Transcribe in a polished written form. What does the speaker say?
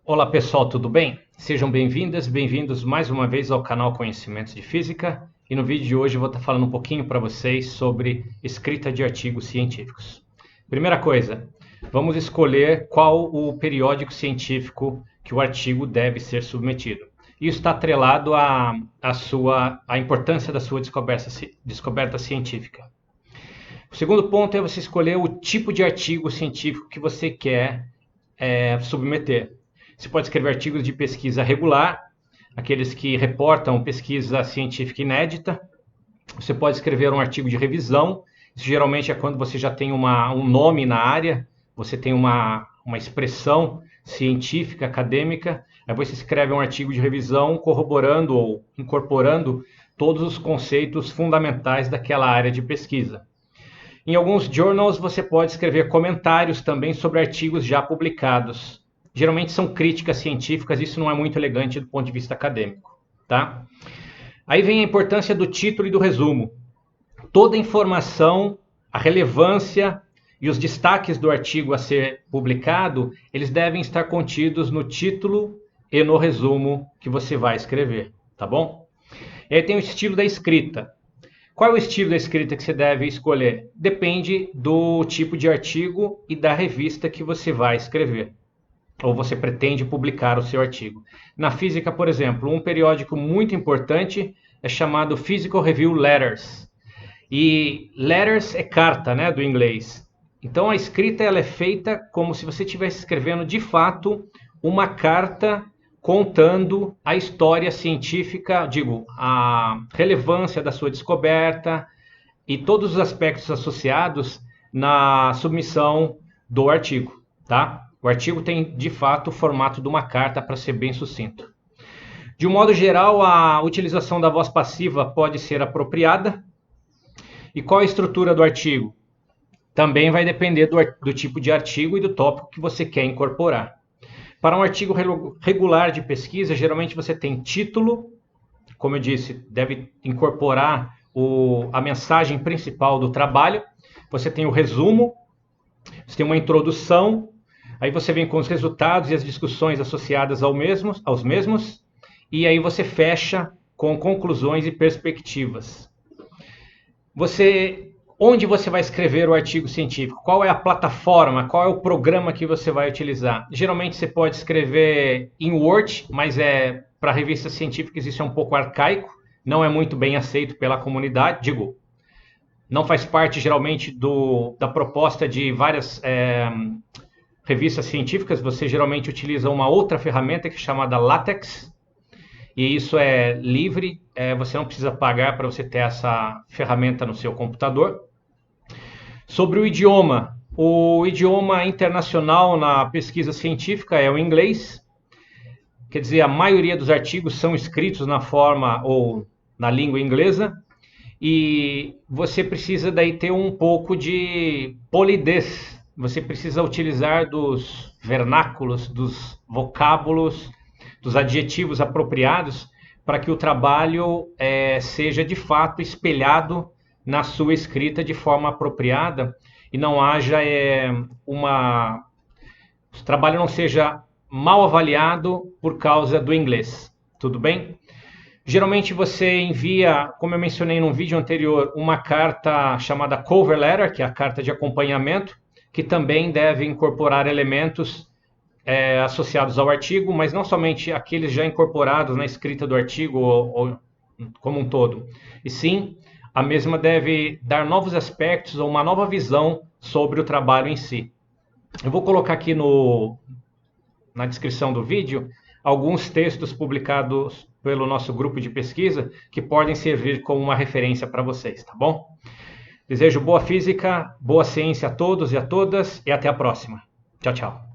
Olá pessoal, tudo bem? Sejam bem-vindas, bem-vindos mais uma vez ao canal Conhecimentos de Física. E no vídeo de hoje eu vou estar falando um pouquinho para vocês sobre escrita de artigos científicos. Primeira coisa, vamos escolher qual o periódico científico que o artigo deve ser submetido. Isso está atrelado à importância da sua descoberta científica. O segundo ponto é você escolher o tipo de artigo científico que você quer submeter. Você pode escrever artigos de pesquisa regular, aqueles que reportam pesquisa científica inédita. Você pode escrever um artigo de revisão. Isso geralmente é quando você já tem um nome na área, você tem uma expressão científica, acadêmica. Aí você escreve um artigo de revisão corroborando ou incorporando todos os conceitos fundamentais daquela área de pesquisa. Em alguns journals você pode escrever comentários também sobre artigos já publicados. Geralmente são críticas científicas, isso não é muito elegante do ponto de vista acadêmico, tá? Aí vem a importância do título e do resumo. Toda a informação, a relevância e os destaques do artigo a ser publicado, eles devem estar contidos no título e no resumo que você vai escrever, tá bom? E aí tem o estilo da escrita. Qual é o estilo da escrita que você deve escolher? Depende do tipo de artigo e da revista que você vai escrever, ou você pretende publicar o seu artigo. Na física, por exemplo, um periódico muito importante é chamado Physical Review Letters. E letters é carta, né, do inglês. Então a escrita ela é feita como se você estivesse escrevendo de fato uma carta contando a história científica, a relevância da sua descoberta e todos os aspectos associados na submissão do artigo, tá? O artigo tem, de fato, o formato de uma carta para ser bem sucinto. De um modo geral, a utilização da voz passiva pode ser apropriada. E qual a estrutura do artigo? Também vai depender do tipo de artigo e do tópico que você quer incorporar. Para um artigo regular de pesquisa, geralmente você tem título, como eu disse, deve incorporar a mensagem principal do trabalho. Você tem o resumo, você tem uma introdução. Aí você vem com os resultados e as discussões associadas aos mesmos, e aí você fecha com conclusões e perspectivas. Onde você vai escrever o artigo científico? Qual é a plataforma? Qual é o programa que você vai utilizar? Geralmente você pode escrever em Word, mas para revistas científicas isso é um pouco arcaico, não é muito bem aceito pela comunidade, não faz parte geralmente da proposta de várias revistas científicas. Você geralmente utiliza uma outra ferramenta que é chamada LaTeX, e isso é livre, você não precisa pagar para você ter essa ferramenta no seu computador. Sobre o idioma internacional na pesquisa científica é o inglês, quer dizer, a maioria dos artigos são escritos na forma ou na língua inglesa, e você precisa daí ter um pouco de polidez. Você precisa utilizar dos vernáculos, dos vocábulos, dos adjetivos apropriados para que o trabalho seja de fato espelhado na sua escrita de forma apropriada e não haja o trabalho não seja mal avaliado por causa do inglês. Tudo bem? Geralmente você envia, como eu mencionei no vídeo anterior, uma carta chamada cover letter, que é a carta de acompanhamento, que também deve incorporar elementos associados ao artigo, mas não somente aqueles já incorporados na escrita do artigo ou como um todo, e sim a mesma deve dar novos aspectos ou uma nova visão sobre o trabalho em si. Eu vou colocar aqui na descrição do vídeo alguns textos publicados pelo nosso grupo de pesquisa que podem servir como uma referência para vocês, tá bom? Desejo boa física, boa ciência a todos e a todas e até a próxima. Tchau, tchau.